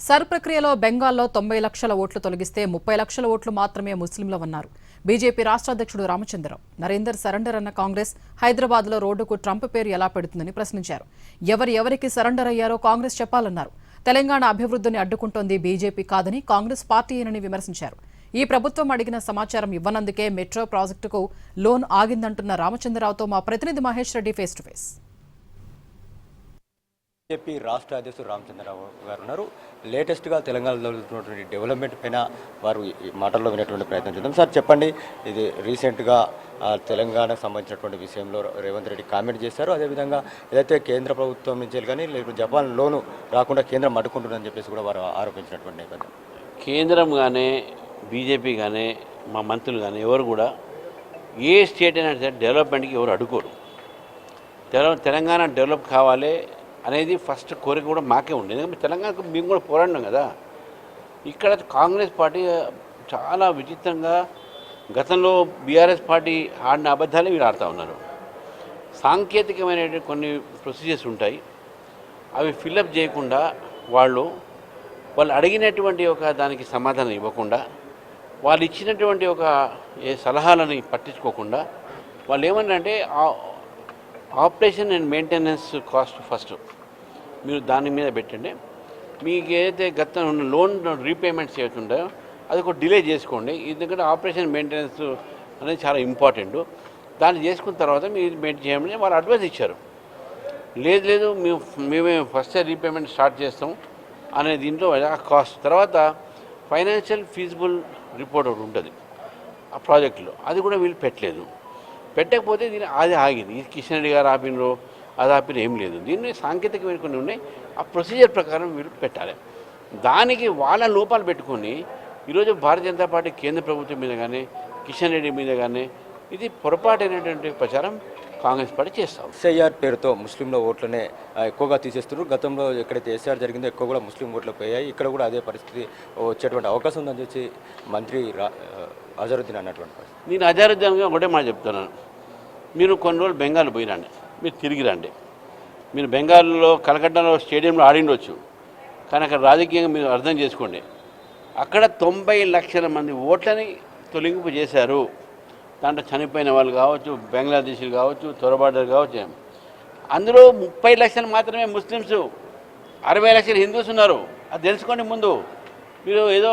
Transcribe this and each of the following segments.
Sir ప్రక్రియలో బెంగాల్లో 90 లక్షల ఓట్లు తొలగిస్తే 30 లక్షల ఓట్లు మాత్రమే ముస్లింలవన్నారు బీజేపీ రాష్ట్ర అధ్యక్షుడు రామచంద్రరావు. నరేందర్ సరెండర్ అన్న కాంగ్రెస్ హైదరాబాద్లో రోడ్డుకు ట్రంప్ పేరు ఎలా పెడుతుందని ప్రశ్నించారు. ఎవరికి సరెండర్ అయ్యారో కాంగ్రెస్ చెప్పాలన్నారు. తెలంగాణ అభివృద్ధిని అడ్డుకుంటోంది బీజేపీ కాదని కాంగ్రెస్ పార్టీయేనని విమర్శించారు. ఈ ప్రభుత్వం అడిగిన సమాచారం ఇవ్వనందుకే మెట్రో ప్రాజెక్టుకు లోన్ ఆగిందంటున్న రామచంద్రరావుతో మా ప్రతినిధి Mahesh Reddy face to face. BJP రాష్ట్ర అధ్యక్షుడు రామచంద్రరావు గారు ఉన్నారు. లేటెస్ట్గా తెలంగాణలో జరుగుతున్నటువంటి డెవలప్మెంట్ పైన వారు మాటల్లో వినేటువంటి ప్రయత్నం చేద్దాం. సార్ చెప్పండి, ఇది రీసెంట్గా తెలంగాణకు సంబంధించినటువంటి విషయంలో రేవంత్ రెడ్డి కామెంట్ చేశారు. అదేవిధంగా ఏదైతే కేంద్ర ప్రభుత్వం నుంచి కానీ లేకపోతే జపాన్ లోను రాకుండా కేంద్రం అడ్డుకుంటుందని చెప్పేసి కూడా వారు ఆరోపించినటువంటి నేపథ్యం. కేంద్రం కానీ బీజేపీ కానీ మా మంత్రులు కానీ ఎవరు కూడా ఏ స్టేట్ అయినా సరే డెవలప్మెంట్కి ఎవరు అడ్డుకోరు. తెలంగాణ డెవలప్ కావాలి అనేది ఫస్ట్ కోరిక కూడా మాకే ఉంది. ఎందుకంటే తెలంగాణకు మేము కూడా పోరాడినాం కదా. ఇక్కడ కాంగ్రెస్ పార్టీ చాలా విచిత్రంగా గతంలో బీఆర్ఎస్ పార్టీ ఆడిన అబద్ధాలే వీళ్ళు ఆడుతూ ఉన్నారు. సాంకేతికమైన కొన్ని ప్రొసీజర్స్ ఉంటాయి, అవి ఫిల్అప్ చేయకుండా వాళ్ళు అడిగినటువంటి దానికి సమాధానం ఇవ్వకుండా, వాళ్ళు ఇచ్చినటువంటి సలహాలని పట్టించుకోకుండా వాళ్ళు ఏమన్నారంటే operation and maintenance cost first మీరు దాని మీద పెట్టండి, మీకు ఏదైతే గతం లోన్ రీపేమెంట్స్ అవుతుంటాయో అది ఒక డిలే చేసుకోండి, ఎందుకంటే ఆపరేషన్ మెయింటెనెన్స్ అనేది చాలా ఇంపార్టెంట్, దాన్ని చేసుకున్న తర్వాత మీరు మెయింటైన్ చేయమని వాళ్ళు అడ్వైస్ ఇచ్చారు. లేదు మేమే ఫస్ట్ రీపేమెంట్ స్టార్ట్ చేస్తాం అనే దీంట్లో ఆ కాస్ట్ తర్వాత ఫైనాన్షియల్ ఫీజిబుల్ రిపోర్ట్ ఒకటి ఉంటుంది ఆ ప్రాజెక్టులో, అది కూడా వీళ్ళు పెట్టకపోతే దీన్ని అది ఆగింది. ఇది కిషన్ రెడ్డి గారు ఆపినరు, అది ఆపిన ఏం లేదు. దీన్ని సాంకేతికమైన కొన్ని ఉన్నాయి, ఆ ప్రొసీజర్ ప్రకారం వీళ్ళు పెట్టాలి. దానికి వాళ్ళ లోపాలు పెట్టుకొని ఈరోజు భారతీయ జనతా పార్టీ కేంద్ర ప్రభుత్వం మీద కానీ కిషన్ రెడ్డి మీద కానీ ఇది పొరపాటైనటువంటి ప్రచారం కాంగ్రెస్ పార్టీ చేస్తాం. ఎస్ఐఆర్ పేరుతో ముస్లింల ఓట్లనే ఎక్కువగా తీసేస్తున్నారు. గతంలో ఎక్కడైతే ఎస్ఐఆర్ జరిగిందో ఎక్కువ కూడా ముస్లిం ఓట్లు పోయాయి. ఇక్కడ కూడా అదే పరిస్థితి వచ్చేటువంటి అవకాశం ఉందని చెప్పి మంత్రి అజరుద్దీన్ అన్నటువంటి పరిస్థితి. నేను అజరుద్దీన్గా ఒకటే మాట చెప్తున్నాను, మీరు కొన్ని రోజులు బెంగాల్ పోయిరండి, మీరు తిరిగి రండి. మీరు బెంగాల్లో కలకట్టాలో స్టేడియంలో ఆడిండొచ్చు, కానీ అక్కడ రాజకీయంగా మీరు అర్థం చేసుకోండి. అక్కడ 90 లక్షల మంది ఓట్లని తొలగింపు చేశారు. దాంట్లో చనిపోయిన వాళ్ళు కావచ్చు, బంగ్లాదేశీలు కావచ్చు, చొరబాటు కావచ్చు. అందులో 30 లక్షలు మాత్రమే ముస్లిమ్స్, 60 లక్షలు హిందూస్ ఉన్నారు. అది తెలుసుకోండి ముందు. మీరు ఏదో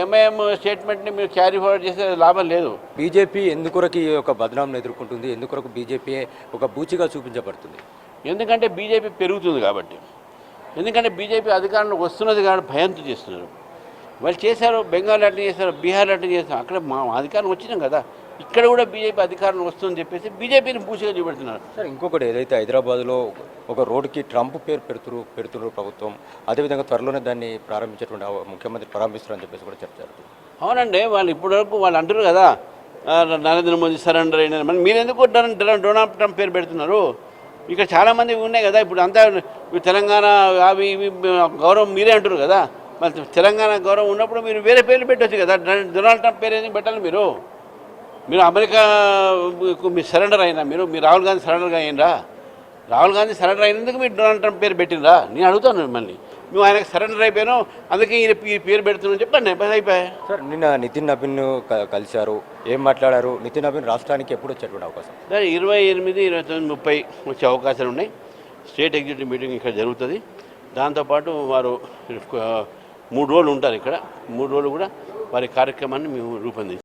ఎంఐఎం స్టేట్మెంట్ని మీరు క్యారీ ఫార్వర్డ్ చేసే లాభం లేదు. బీజేపీ ఎందుకొరకు ఈ యొక్క బదనాంను ఎదుర్కొంటుంది, ఎందుకొరకు బీజేపీ ఒక బూచిగా చూపించబడుతుంది? ఎందుకంటే బీజేపీ పెరుగుతుంది కాబట్టి, ఎందుకంటే బీజేపీ అధికారంలోకి వస్తున్నది కాబట్టి భయంతో చేస్తున్నారు. వాళ్ళు చేశారు, బెంగాల్ అట్లా చేశారు, బీహార్ అట్లా చేశారు. అక్కడ మా అధికారం వచ్చినాం కదా, ఇక్కడ కూడా బీజేపీ అధికారంలో వస్తుందని చెప్పేసి బీజేపీని పూచిగా చూపెడుతున్నారు. సార్ ఇంకొకటి, ఏదైతే హైదరాబాద్లో ఒక రోడ్డుకి ట్రంప్ పేరు పెడుతున్నారు ప్రభుత్వం, అదేవిధంగా త్వరలోనే దాన్ని ప్రారంభించేటువంటి ముఖ్యమంత్రి ప్రారంభిస్తారని చెప్పేసి కూడా చెప్తారు. అవునండి, వాళ్ళు ఇప్పటివరకు వాళ్ళు అంటారు కదా నరేంద్ర మోదీ సరెండర్ అయిన, మరి మీరు ఎందుకు డొనాల్డ్ ట్రంప్ పేరు పెడుతున్నారు? ఇక్కడ చాలామంది ఉన్నాయి కదా, ఇప్పుడు అంతా తెలంగాణ అవి ఇవి గౌరవం మీరే అంటారు కదా, మరి తెలంగాణ గౌరవం ఉన్నప్పుడు మీరు వేరే పేర్లు పెట్టవచ్చు కదా. డొనాల్డ్ ట్రంప్ పేరు ఎందుకు పెట్టాలి? మీరు అమెరికా మీరు సరెండర్ అయినా, మీరు రాహుల్ గాంధీ సరెండర్గా అయినరా? రాహుల్ గాంధీ సరెండర్ అయినందుకు మీరు డొనాల్డ్ ట్రంప్ పేరు పెట్టినరా? నేను అడుగుతాను మిమ్మల్ని. మేము ఆయనకు సరెండర్ అయిపోయాను, అందుకే ఈ పేరు పెడుతున్నాను చెప్పండి, అయిపోయాయి. సార్ నిన్న నితిన్ నబీన్ కలిశారు, ఏం మాట్లాడారు? నితిన్ నబీన్ రాష్ట్రానికి ఎప్పుడు వచ్చేటువంటి అవకాశం? 28, 29, 30 వచ్చే అవకాశాలు ఉన్నాయి. స్టేట్ ఎగ్జిక్యూటివ్ మీటింగ్ ఇక్కడ జరుగుతుంది. దాంతోపాటు వారు 3 రోజులు ఉంటారు ఇక్కడ. 3 రోజులు కూడా వారి కార్యక్రమాన్ని మేము రూపొందించాం.